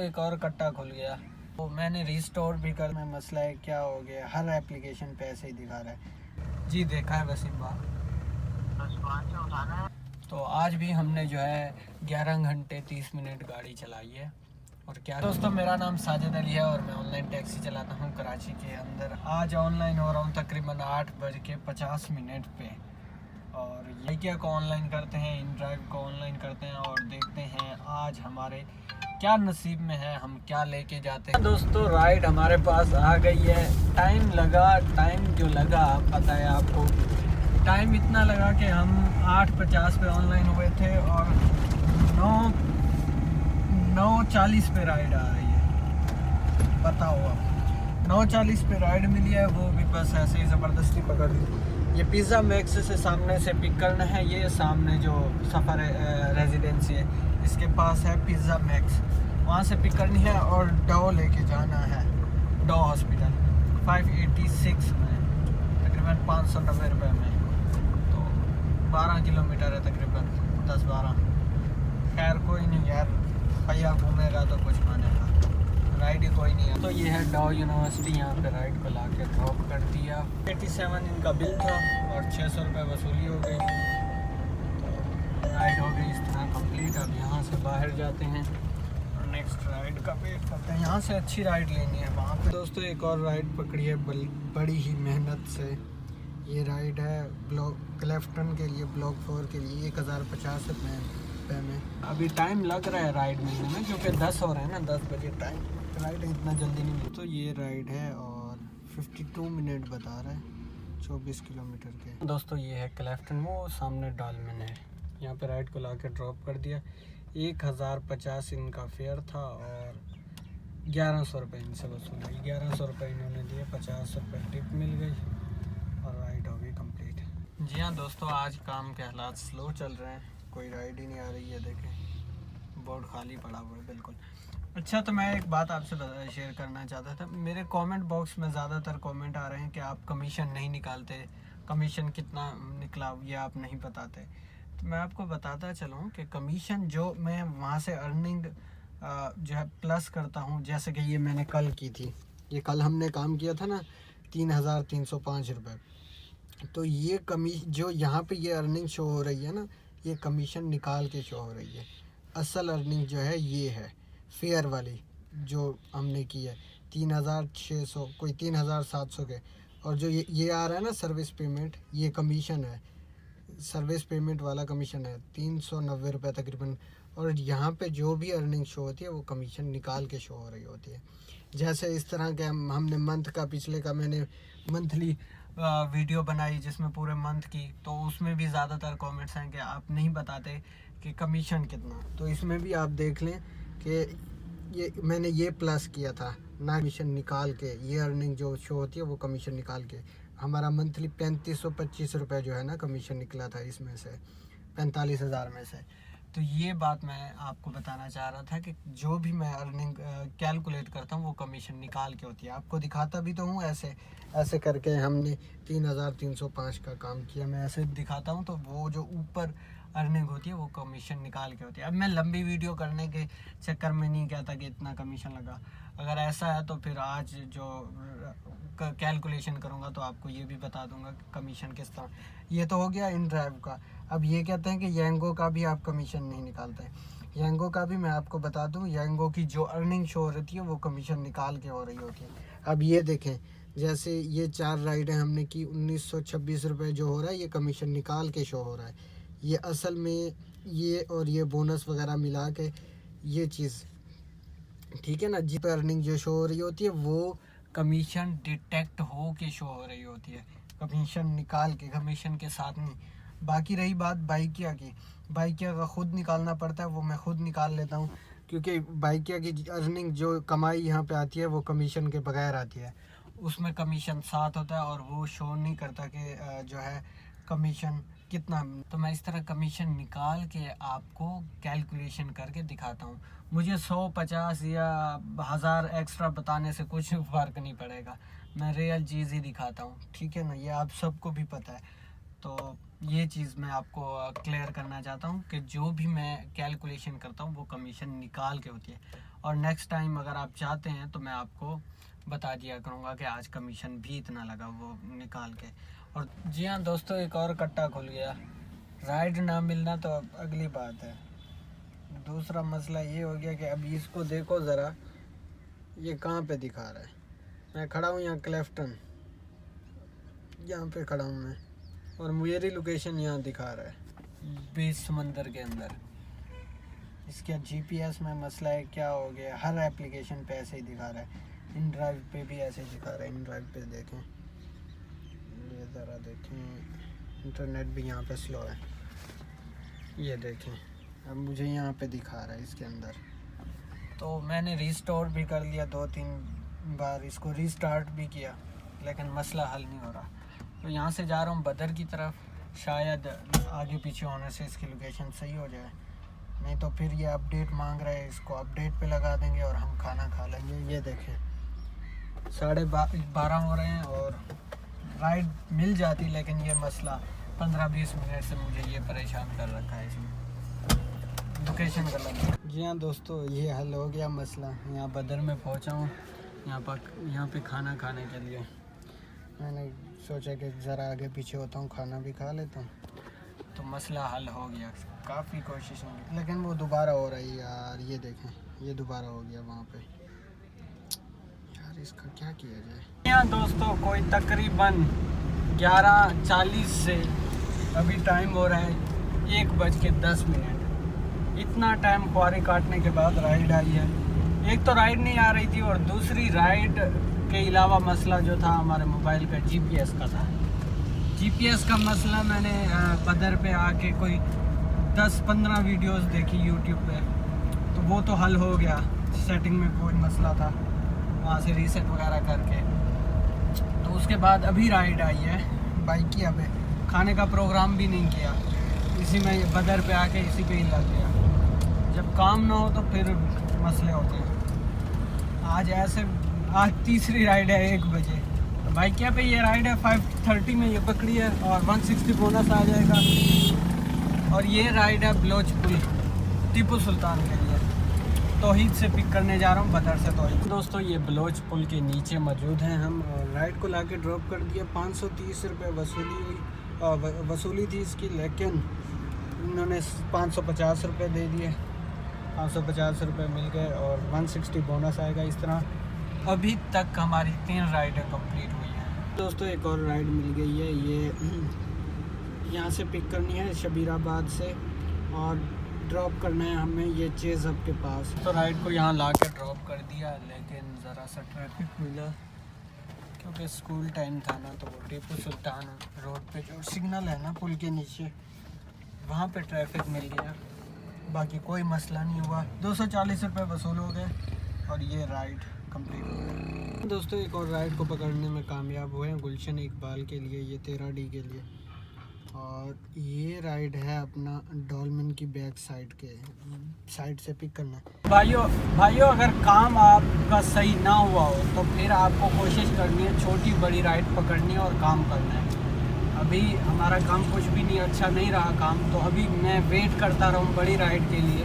एक और कट्टा खुल गया तो मैंने रिस्टोर भी कर में मसला है क्या हो गया, हर एप्लीकेशन पे ऐसे ही दिखा रहा है जी। देखा है वसीम भाई, तो आज भी हमने जो है 11 घंटे 30 मिनट गाड़ी चलाई है। और क्या दोस्तों, मेरा नाम साजिद अली है और मैं ऑनलाइन टैक्सी चलाता हूँ कराची के अंदर। आज ऑनलाइन हो रहा हूँ तकरीबन 8:50 पे। और ये क्या को ऑनलाइन करते हैं, इन ड्राइव को ऑनलाइन करते हैं और देखते हैं आज हमारे क्या नसीब में है, हम क्या लेके जाते हैं। दोस्तों राइड हमारे पास आ गई है। टाइम जो लगा पता है आपको, टाइम इतना लगा कि हम 8:50 पे ऑनलाइन हुए थे और 9:40 पे राइड आ रही है। बताओ अब 9:40 पे राइड मिली है, वो भी बस ऐसे ही ज़बरदस्ती पकड़ ली। ये पिज़्ज़ा मैक्स से सामने से पिक करना है। ये सामने जो सफ़र रेजिडेंसी है इसके पास है पिज़्ज़ा मैक्स, वहाँ से पिक करनी है और डो लेके जाना है। डो हॉस्पिटल 586 में, तकरीबन 590 रुपये में। तो 12 किलोमीटर है तकरीबन, 10-12। खैर कोई नहीं यार, भैया घूमेगा तो कुछ मानेगा, राइड ही कोई नहीं है। तो ये है डो यूनिवर्सिटी, यहाँ पे राइड को ला के ड्रॉप कर दिया। 87 इनका बिल था और 600 रुपये वसूली हो गई। तो राइड हो गई इस तरह कंप्लीट। अब यहाँ से बाहर जाते हैं और नेक्स्ट राइड का वेट करते हैं। यहाँ से अच्छी राइड लेनी है वहाँ पे। दोस्तों एक और राइड पकड़ी है बड़ी ही मेहनत से। ये राइड है क्लेफ्टन के लिए, ब्लॉक 4 के लिए 1050 रुपये में। अभी टाइम लग रहा है राइड मिलने में, क्योंकि 10 हो रहे हैं ना, 10 बजे टाइम। राइड इतना जल्दी नहीं मिलती। तो ये राइड है और 52 मिनट बता रहा है, 24 किलोमीटर के। दोस्तों ये है क्लेफ्टन, वो सामने डालमेन है। यहाँ पे राइड को ला के ड्रॉप कर दिया। 1050 इनका फेयर था और 1100 रुपये इनसे वसूल हुई। 1100 रुपये इन्होंने दिए, 50 रुपये टिप मिल गई और राइड हो गई कंप्लीट। जी हाँ दोस्तों, आज काम के हालात स्लो चल रहे हैं, कोई राइड ही नहीं आ रही है। देखें बोर्ड खाली पड़ा हुआ है बिल्कुल। अच्छा, तो मैं एक बात आपसे शेयर करना चाहता था। मेरे कमेंट बॉक्स में ज़्यादातर कमेंट आ रहे हैं कि आप कमीशन नहीं निकालते, कमीशन कितना निकला ये आप नहीं बताते। तो मैं आपको बताता चलूँ कि कमीशन जो मैं वहाँ से अर्निंग जो है प्लस करता हूँ, जैसे कि ये मैंने कल की थी, ये कल हमने काम किया था ना 3305 रुपये। तो ये जो यहाँ पे ये अर्निंग शो हो रही है ना, ये कमीशन निकाल के शो हो रही है। असल अर्निंग जो है ये है फेयर वाली जो हमने की है 3600, कोई 3700 के। और जो ये आ रहा है ना सर्विस पेमेंट, ये कमीशन है, सर्विस पेमेंट वाला कमीशन है 390 रुपये तकरीबन। और यहाँ पे जो भी अर्निंग शो होती है वो कमीशन निकाल के शो हो रही होती है। जैसे इस तरह के हमने मंथ का, पिछले का मैंने मंथली वीडियो बनाई जिसमें पूरे मंथ की, तो उसमें भी ज़्यादातर कमेंट्स हैं कि आप नहीं बताते कि कमीशन कितना। तो इसमें भी आप देख लें कि ये मैंने ये प्लस किया था ना, कमीशन निकाल के। ये अर्निंग जो शो होती है वो कमीशन निकाल के। हमारा मंथली 3525 रुपये जो है ना कमीशन निकला था, इसमें से 45,000 में से। तो ये बात मैं आपको बताना चाह रहा था कि जो भी मैं अर्निंग कैलकुलेट करता हूँ वो कमीशन निकाल के होती है। आपको दिखाता भी तो हूँ ऐसे ऐसे करके हमने 3305 का काम किया, मैं ऐसे दिखाता हूँ। तो वो जो ऊपर अर्निंग होती है वो कमीशन निकाल के होती है। अब मैं लंबी वीडियो करने के चक्कर में नहीं कहता कि इतना कमीशन लगा। अगर ऐसा है तो फिर आज जो कैलकुलेशन करूँगा तो आपको ये भी बता दूंगा कि कमीशन किस तरह। ये तो हो गया इन ड्राइव का। अब ये कहते हैं कि यांगो का भी आप कमीशन नहीं निकालते। यांगो का भी मैं आपको बता दूं, यांगो की जो अर्निंग शो हो रही है वो कमीशन निकाल के हो रही होती है। अब ये देखें, जैसे ये 4 राइडें हमने की, 1926 रुपये जो हो रहा है ये कमीशन निकाल के शो हो रहा है। ये असल में ये और ये बोनस वगैरह मिला के ये चीज़, ठीक है ना, जी पे अर्निंग जो शो हो रही होती है वो कमीशन डिटेक्ट हो के शो हो रही होती है, कमीशन निकाल के, कमीशन के साथ नहीं। बाकी रही बात बाइकिया की, बाइकिया का ख़ुद निकालना पड़ता है, वो मैं ख़ुद निकाल लेता हूँ, क्योंकि बाइकिया की अर्निंग जो कमाई यहाँ पे आती है वो कमीशन के बगैर आती है। उसमें कमीशन साथ होता है और वो शो नहीं करता कि जो है कमीशन कितना। तो मैं इस तरह कमीशन निकाल के आपको कैलकुलेशन करके दिखाता हूँ। मुझे 100, 50 या 1000 एक्स्ट्रा बताने से कुछ फ़र्क नहीं पड़ेगा, मैं रियल चीज़ ही दिखाता हूँ, ठीक है ना। ये आप सबको भी पता है। तो ये चीज़ मैं आपको क्लियर करना चाहता हूँ कि जो भी मैं कैलकुलेशन करता हूँ वो कमीशन निकाल के होती है। और नेक्स्ट टाइम अगर आप चाहते हैं तो मैं आपको बता दिया करूँगा कि आज कमीशन भी इतना लगा वो निकाल के। और जी हाँ दोस्तों, एक और कट्टा खुल गया। राइड ना मिलना तो अब अगली बात है। दूसरा मसला ये हो गया कि अभी इसको देखो ज़रा, ये कहाँ पे दिखा रहा है। मैं खड़ा हूँ यहाँ क्लेफ्टन, यहाँ पे खड़ा हूँ मैं, और मेरी लोकेशन यहाँ दिखा रहा है बीच समंदर के अंदर। इसका जीपीएस में मसला है, क्या हो गया, हर एप्लीकेशन पे ऐसे ही दिखा रहा है। इन ड्राइव पे भी ऐसे ही दिखा रहा है। इन ड्राइव पे देखें, ये ज़रा देखें, इंटरनेट भी यहाँ पे स्लो है। ये देखें, अब मुझे यहाँ पे दिखा रहा है इसके अंदर। तो मैंने रिस्टोर भी कर लिया 2-3 बार, इसको रीस्टार्ट भी किया, लेकिन मसला हल नहीं हो रहा। तो यहाँ से जा रहा हूँ बदर की तरफ, शायद आगे पीछे होने से इसकी लोकेशन सही हो जाए, नहीं तो फिर ये अपडेट मांग रहा है। इसको अपडेट पे लगा देंगे और हम खाना खा लेंगे। ये देखें 12:30 हो रहे हैं और राइड मिल जाती, लेकिन ये मसला 15-20 मिनट से मुझे ये परेशान कर रखा है इसमें, लोकेशन गलत। जी हाँ दोस्तों, ये हल हो गया मसला। यहाँ बदर में पहुँचा हूँ, यहाँ पे खाना खाने के लिए। मैंने सोचा कि ज़रा आगे पीछे होता हूँ, खाना भी खा लेता हूँ, तो मसला हल हो गया। काफ़ी कोशिश होगी, लेकिन वो दोबारा हो रही है यार। ये देखें, ये दोबारा हो गया वहाँ पे। यार इसका क्या किया जाए। यहाँ दोस्तों कोई तकरीबन 11:40 से अभी टाइम हो रहा है 1:10। इतना टाइम ख्वारी काटने के बाद राइड आई है। एक तो राइड नहीं आ रही थी, और दूसरी राइड के अलावा मसला जो था हमारे मोबाइल का जीपीएस का था। जीपीएस का मसला मैंने बदर पे आके कोई 10-15 वीडियोस देखी यूट्यूब पे, तो वो तो हल हो गया। सेटिंग में कोई मसला था, वहाँ से रीसेट वगैरह करके। तो उसके बाद अभी राइड आई है बाइक की। अब खाने का प्रोग्राम भी नहीं किया, इसी में बदर पे आके इसी पे ही लग गया। जब काम ना हो तो फिर मसले होते हैं। आज तीसरी राइड है 1 बजे। तो बाइकिया पे ये राइड है 5:30 में ये पकड़ी है, और 160 बोनस आ जाएगा। और ये राइड है बलोच पुल, टीपू सुल्तान के लिए। तौहीद से पिक करने जा रहा हूँ, बदर से तौहीद। दोस्तों ये बलोच पुल के नीचे मौजूद हैं हम, और राइड को लाके ड्रॉप कर दिया। 530 रुपये वसूली थी इसकी, लेकिन इन्होंने 550 रुपये दे दिए। 550 रुपये मिल गए और 160 बोनस आएगा। इस तरह अभी तक हमारी 3 राइडें कंप्लीट हुई हैं। दोस्तों एक और राइड मिल गई है। ये यहाँ से पिक करनी है शबीराबाद से, और ड्रॉप करना है हमें ये चेज़ हब के पास। तो राइड को यहाँ ला के ड्रॉप कर दिया, लेकिन ज़रा सा ट्रैफिक मिला, क्योंकि स्कूल टाइम था ना। तो वो टीपू सुल्तान रोड पे जो सिग्नल है ना पुल के नीचे, वहाँ पे ट्रैफिक मिल गया। बाकी कोई मसला नहीं हुआ। 240 रुपये वसूल हो गए, और ये राइड कंप्लीट हो गई। दोस्तों एक और राइड को पकड़ने में कामयाब हुए हैं, गुलशन इकबाल के लिए, ये 13D के लिए। और ये राइड है अपना डॉल्मेन की बैक साइड से पिक करना। भाइयों अगर काम आपका सही ना हुआ हो तो फिर आपको कोशिश करनी है छोटी बड़ी राइड पकड़नी है और काम करना है। अभी हमारा काम कुछ भी नहीं, अच्छा नहीं रहा काम, तो अभी मैं वेट करता रहूँ बड़ी राइड के लिए,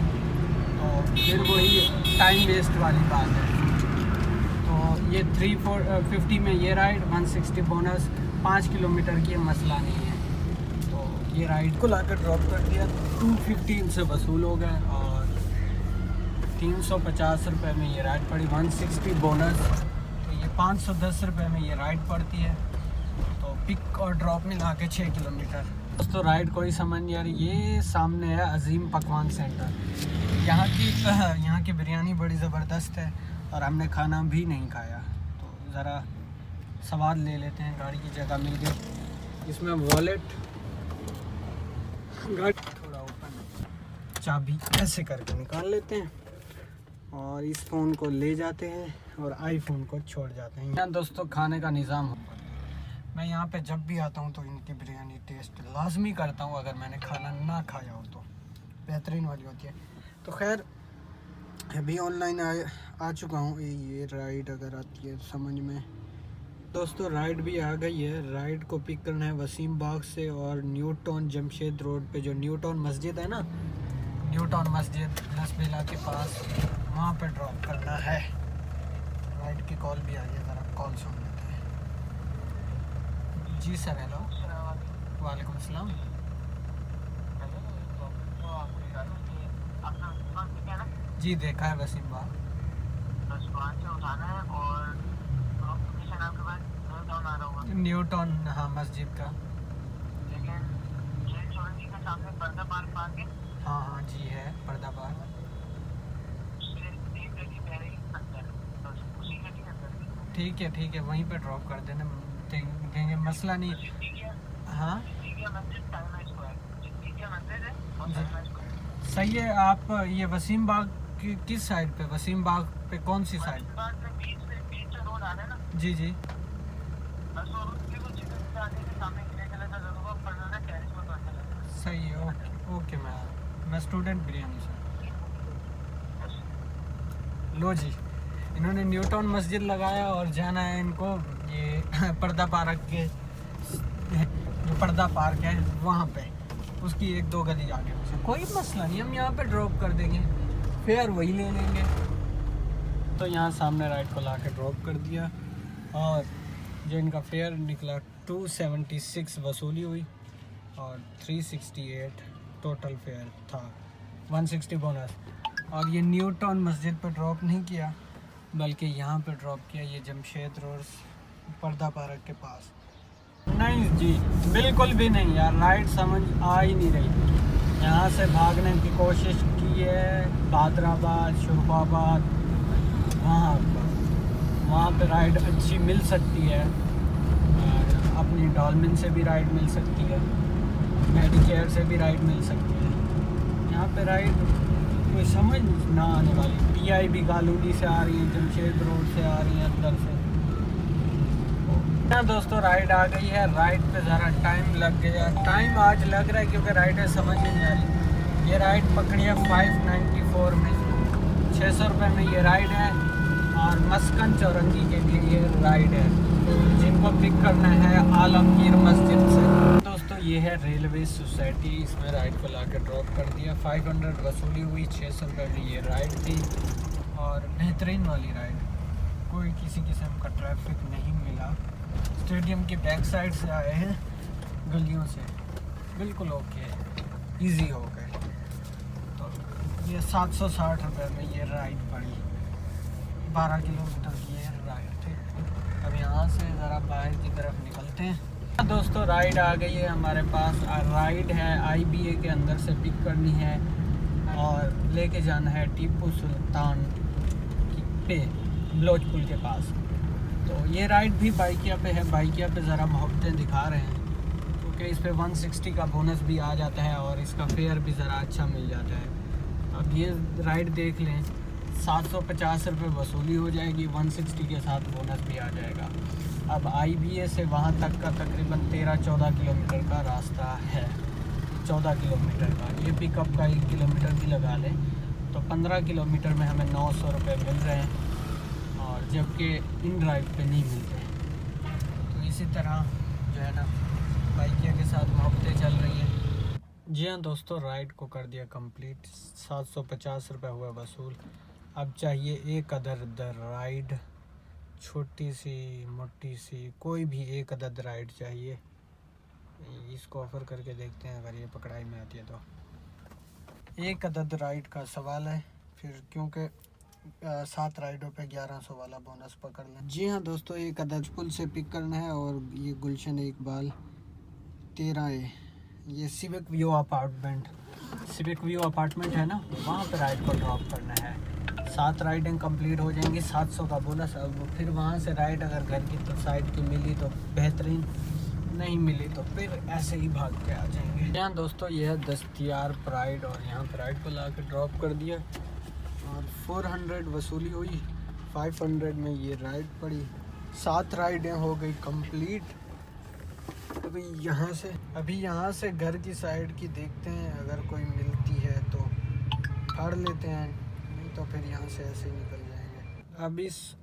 तो फिर वही टाइम वेस्ट वाली बात है। तो ये 350 में ये राइड, 160 बोनस, 5 किलोमीटर की मसला नहीं है। तो ये राइड को लाकर ड्रॉप कर दिया, 215 से वसूल हो गए, और 350 रुपये में ये राइड पड़ी, 160 बोनस। तो ये 510 रुपये में ये राइड पड़ती है। तो पिक और ड्रॉप मिला के 6 किलोमीटर। दोस्तों राइड कोई समझ नहीं आ रही। ये सामने है अजीम पकवान सेंटर। यहाँ की बिरयानी बड़ी ज़बरदस्त है, और हमने खाना भी नहीं खाया। तो ज़रा सवाल ले लेते हैं। गाड़ी की जगह मिल गई, इसमें वॉलेट, गाड़ी थोड़ा ओपन, चाबी ऐसे करके निकाल लेते हैं, और इस फ़ोन को ले जाते हैं और आईफोन को छोड़ जाते हैं। यहाँ दोस्तों खाने का निज़ाम हो, मैं यहाँ पे जब भी आता हूँ तो इनकी बिरयानी टेस्ट लाजमी करता हूँ। अगर मैंने खाना ना खाया हो तो बेहतरीन वाली होती है। तो खैर अभी ऑनलाइन आ चुका हूँ। ये राइड अगर आती है समझ में। दोस्तों राइड भी आ गई है। राइड को पिक करना है वसीम बाग से, और न्यू टाउन जमशेद रोड पे जो न्यू टाउन मस्जिद है ना, न्यू टाउन मस्जिद लसबेला के पास, वहाँ पे ड्रॉप करना है। राइड की कॉल भी आई है, ज़रा कॉल सुन लेते हैं। जी सर, हेलो। वालेकुम अस्सलाम। जी देखा है वसीम बाग। न्यू टाउन, हाँ मस्जिद का। हाँ हाँ जी है, पर्दा पार्क। ठीक है वहीं पे ड्रॉप कर देना, देंगे, मसला नहीं। हाँ सही है। आप ये वसीम बाग की किस साइड पे, वसीम बाग पे कौन सी साइड? जी जी सही है। ओके ओके, मैं स्टूडेंट बिरयानी से। लो जी, इन्होंने न्यू टाउन मस्जिद लगाया और जाना है इनको ये पर्दा पार्क के, जो पर्दा पार्क है वहाँ पे, उसकी 1-2 गली आगे से। कोई मसला नहीं, हम यहाँ पे ड्रॉप कर देंगे, फेयर वही ले लेंगे। तो यहाँ सामने राइड को ला के ड्रॉप कर दिया और जो इनका फेयर निकला 276 वसूली हुई और 368 टोटल फेयर था, 160 बोनस। और ये न्यू टाउन मस्जिद पर ड्रॉप नहीं किया, बल्कि यहाँ पे ड्रॉप किया, ये जमशेद रोड पर्दा पार्क के पास। नहीं जी, बिल्कुल भी नहीं यार, राइड समझ आ ही नहीं रही। यहाँ से भागने की कोशिश की है, बादराबाद, शुरफाबाद, वहाँ पे राइड अच्छी मिल सकती है। अपनी डॉल्मिन से भी राइड मिल सकती है, मेडिकेयर से भी राइड मिल सकती है। यहाँ पे राइड कोई समझ ना आने वाली। PIB गालूडी से आ रही है, जमशेद रोड से आ रही है अंदर से। हाँ दोस्तों, राइड आ गई है। राइड पे ज़रा टाइम लग गया, टाइम आज लग रहा है क्योंकि राइड समझ नहीं आ रही। ये राइड पकड़ी है 594 में, 600 रुपये में ये राइड है। और मस्कन चौरंगी के लिए ये राइड है, जिनको पिक करना है आलमगीर मस्जिद से। दोस्तों ये है रेलवे सोसाइटी, इसमें राइड को ला के ड्रॉप कर दिया। 500 वसूली हुई, 600 रुपये में ये राइड थी और बेहतरीन वाली राइड। कोई किसी किस्म का ट्रैफिक नहीं मिला। स्टेडियम की बैक साइड से आए हैं, गलियों से, बिल्कुल ओके, इजी हो गए। तो ये 760 रुपये में ये राइड पड़ी, 12 किलोमीटर की ये राइड थी। अब यहाँ से ज़रा बाहर की तरफ निकलते हैं। दोस्तों राइड आ गई है हमारे पास। राइड है IBA के अंदर से पिक करनी है और लेके जाना है टीपू सुल्तान पे, बलोच पुल के पास। तो ये राइड भी बाइकिया पे है। बाइकिया पे ज़रा मोहब्बतें दिखा रहे हैं क्योंकि इस पे 160 का बोनस भी आ जाता है और इसका फेयर भी ज़रा अच्छा मिल जाता है। अब ये राइड देख लें, 750 रुपये वसूली हो जाएगी, 160 के साथ बोनस भी आ जाएगा। अब IBA से वहाँ तक का तकरीबन 13-14 किलोमीटर का रास्ता है, 14 किलोमीटर का। ये पिकअप का 1 किलोमीटर भी लगा लें तो 15 किलोमीटर में हमें 900 रुपये मिल रहे हैं, और जबकि इन ड्राइव पे नहीं मिलते। तो इसी तरह जो है ना बाइकिया के साथ मोहब्बतें चल रही हैं। जी हाँ दोस्तों, राइड को कर दिया कंप्लीट, 750 रुपये हुआ वसूल। अब चाहिए एक अदद राइड, छोटी सी मोटी सी, कोई भी एक अदद राइड चाहिए। इसको ऑफ़र करके देखते हैं, अगर ये पकड़ाई में आती है तो। एक अदद राइड का सवाल है फिर, क्योंकि 7 राइडों पे 1100 वाला बोनस पकड़ लें। जी हाँ दोस्तों, एक अदद पुल से पिक करना है और ये गुलशन इकबाल 13A, ये सिविक व्यू अपार्टमेंट है ना, वहाँ पे राइड को ड्रॉप करना है। 7 राइडें कंप्लीट हो जाएंगी, 700 का बोनस। अब फिर वहाँ से राइड अगर घर की तो साइड की मिली तो बेहतरीन, नहीं मिली तो फिर ऐसे ही भाग के आ जाएंगे। यहाँ दोस्तों ये है दस्तियार प्राइड, और यहाँ पर राइड को ला के ड्रॉप कर दिया और 400 वसूली हुई, 500 में ये राइड पड़ी। 7 राइडें हो गई कंप्लीट। अभी यहाँ से घर की साइड की देखते हैं, अगर कोई मिलती है तो फाड़ लेते हैं, नहीं तो फिर यहाँ से ऐसे ही निकल जाएंगे। अब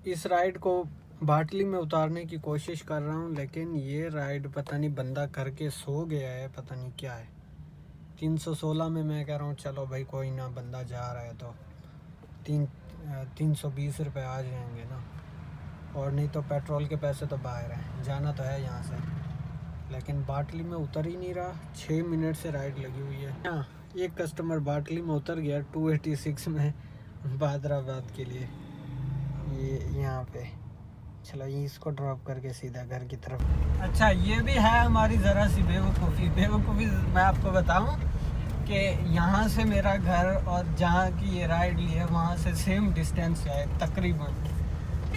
इस राइड को बाटली में उतारने की कोशिश कर रहा हूँ, लेकिन ये राइड पता नहीं बंदा करके सो गया है, पता नहीं क्या है। 316 में मैं कह रहा हूँ चलो भाई कोई ना, बंदा जा रहा है तो 320 रुपये आ जाएंगे ना, और नहीं तो पेट्रोल के पैसे तो बाहर हैं, जाना तो है यहाँ से, लेकिन बाटली में उतर ही नहीं रहा। 6 मिनट से राइड लगी हुई है। हाँ, एक कस्टमर बाटली में उतर गया 286 में बादराबाद के लिए, ये यहाँ पे। चलो ये इसको ड्रॉप करके सीधा घर की तरफ। अच्छा, ये भी है हमारी ज़रा सी बेवकूफ़ी मैं आपको बताऊं कि यहाँ से मेरा घर और जहाँ की ये राइड ली है वहाँ से सेम डिस्टेंस है तकरीबन,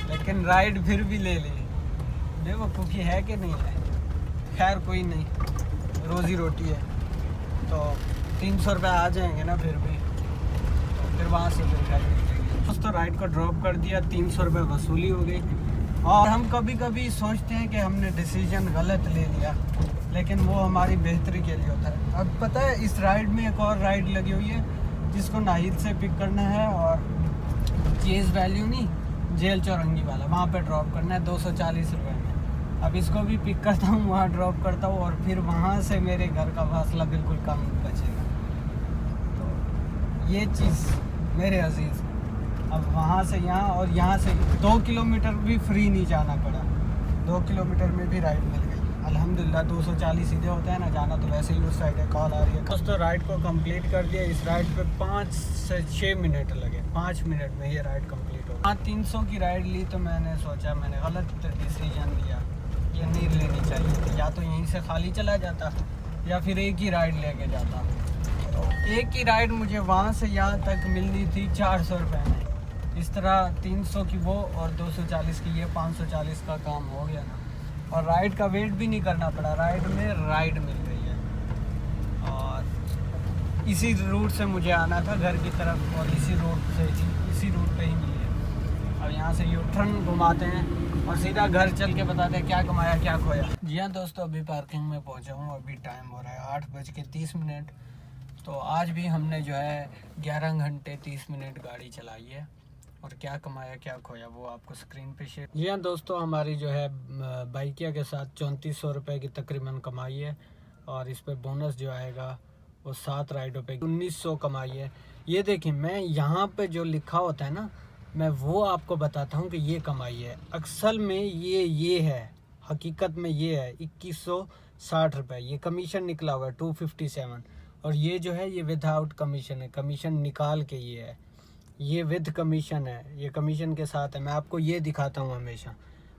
लेकिन राइड फिर भी ले ली। बेवकूफ़ी है कि नहीं है? खैर कोई नहीं, रोज़ी रोटी है। तो 300 रुपये आ जाएंगे ना फिर भी, तो फिर वहाँ से फिर घर निकलेंगे। दोस्तों राइड को ड्रॉप कर दिया, 300 रुपये वसूली हो गई। और हम कभी कभी सोचते हैं कि हमने डिसीजन गलत ले लिया, लेकिन वो हमारी बेहतरी के लिए होता है। अब पता है इस राइड में एक और राइड लगी हुई है जिसको नाहिद से पिक करना है, और चेज़ वैल्यू नहीं, जेल चौरंगी वाला, वहाँ पे ड्रॉप करना है 240 रुपये में। अब इसको भी पिक करता हूँ, वहाँ ड्रॉप करता हूँ, और फिर वहाँ से मेरे घर का फासला बिल्कुल कम बचेगा। तो ये चीज़ मेरे अजीज़, अब वहाँ से यहाँ और यहाँ से 2 किलोमीटर भी फ्री नहीं जाना पड़ा, 2 किलोमीटर में भी राइड मिल गई अल्हम्दुलिल्लाह। 240 सीधे होता है ना, जाना तो वैसे ही उस साइड है। कॉल आ रही है। दोस्तों राइड को कंप्लीट कर दिया। इस राइड पे 5 से 6 मिनट लगे, 5 मिनट में ये राइड कंप्लीट हो। हाँ, 300 की राइड ली तो मैंने सोचा मैंने गलत डिसीजन लिया, ये नहीं लेनी चाहिए थी। या तो यहीं से खाली चला जाता या फिर एक ही राइड लेके जाता। तो एक ही राइड मुझे वहाँ से यहाँ तक मिलनी थी 400 रुपये में। इस तरह 300 की वो और 240 की ये, 540 का काम हो गया ना। और राइड का वेट भी नहीं करना पड़ा, राइड में राइड मिल गई है। और इसी रूट से मुझे आना था घर की तरफ, और इसी रूट पे ही मिली है। अब यहाँ से यूटर्न घुमाते हैं और सीधा घर चल के बताते हैं क्या कमाया क्या खोया। जी हाँ दोस्तों, अभी पार्किंग में पहुँचा हूँ। अभी टाइम हो रहा है 8:30। तो आज भी हमने जो है 11 घंटे 30 मिनट गाड़ी चलाई है, और क्या कमाया क्या खोया वो आपको स्क्रीन पे शेयर। जी हाँ दोस्तों, हमारी जो है बाइकिया के साथ 3400 रुपये की तकरीबन कमाई है, और इस पे बोनस जो आएगा वो 7 राइडों पे 1900 कमाई है। ये देखिए, मैं यहाँ पे जो लिखा होता है ना, मैं वो आपको बताता हूँ कि ये कमाई है। अक्सर में ये है, हकीकत में ये है 2160 रुपये। ये कमीशन निकला हुआ है 257, और ये जो है ये विदाउट कमीशन है, कमीशन निकाल के ये है, ये विद कमीशन है, ये कमीशन के साथ है। मैं आपको ये दिखाता हूँ हमेशा,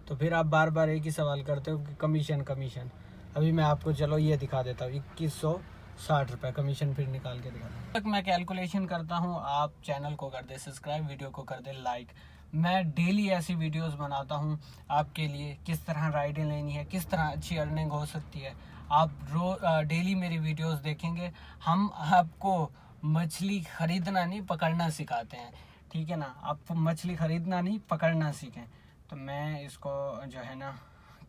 तो फिर आप बार बार एक ही सवाल करते हो कि कमीशन। अभी मैं आपको चलो ये दिखा देता हूँ, 2160 रुपये कमीशन फिर निकाल के दिखाता हूँ। तक मैं कैलकुलेशन करता हूँ। आप चैनल को कर दे सब्सक्राइब, वीडियो को कर दे लाइक। मैं डेली ऐसी वीडियोस बनाता हूँ आपके लिए, किस तरह राइडें लेनी है, किस तरह अच्छी अर्निंग हो सकती है। आप डेली मेरी वीडियोस देखेंगे। हम आपको मछली खरीदना नहीं पकड़ना सिखाते हैं, ठीक है ना। आप मछली खरीदना नहीं पकड़ना सीखें। तो मैं इसको जो है ना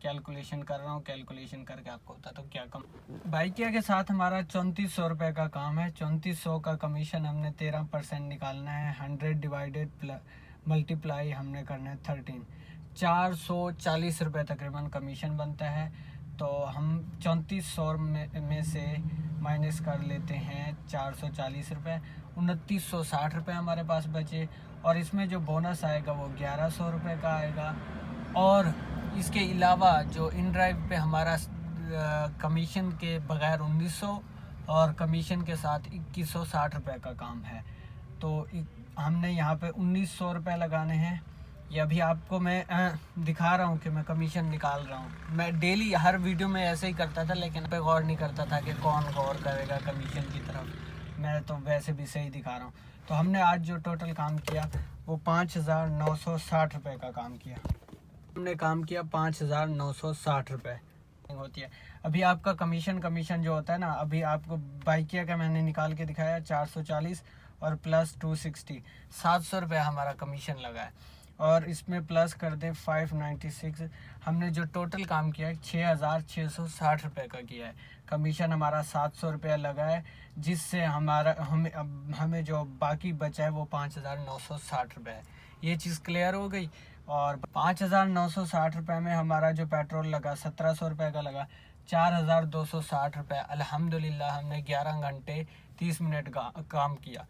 कैलकुलेशन कर रहा हूँ, कैलकुलेशन करके आपको बताता हूँ क्या कम। बाइकिया के साथ हमारा 3400 रुपये का काम है। 3400 का कमीशन हमने 13% निकालना है। 100 डिवाइडेड मल्टीप्लाई हमने करना है 13, 440 रुपये तकरीबन कमीशन बनता है। तो हम 3400 में से माइनस कर लेते हैं 440 रुपये, 2960 रुपये हमारे पास बचे। और इसमें जो बोनस आएगा वो 1100 रुपये का आएगा। और इसके अलावा जो इन ड्राइव पे हमारा कमीशन के बगैर 1900 और कमीशन के साथ 2160 रुपये का काम है। तो हमने यहाँ पे 1900 रुपये लगाने हैं। ये अभी आपको मैं दिखा रहा हूँ कि मैं कमीशन निकाल रहा हूँ। मैं डेली हर वीडियो में ऐसे ही करता था, लेकिन पे गौर नहीं करता था कि कौन गौर करेगा कमीशन की तरफ। मैं तो वैसे भी सही दिखा रहा हूँ। तो हमने आज जो टोटल काम किया वो 5960 रुपये का काम किया। हमने काम किया 5960 रुपये होती है। अभी आपका कमीशन जो होता है ना, अभी आपको बाइकिया का मैंने निकाल के दिखाया 440 और प्लस 260, 700 रुपये हमारा कमीशन लगा है। और इसमें प्लस कर दें 596, हमने जो टोटल काम किया है 6660 रुपये का किया है। कमीशन हमारा 700 रुपया लगा है, जिससे हमें जो बाकी बचा है वो 5960 रुपये है। ये चीज़ क्लियर हो गई। और 5960 रुपये में हमारा जो पेट्रोल लगा 1700 रुपये का लगा, 4260 रुपये। अल्हम्दुलिल्लाह हमने 11 घंटे 30 मिनट का काम किया।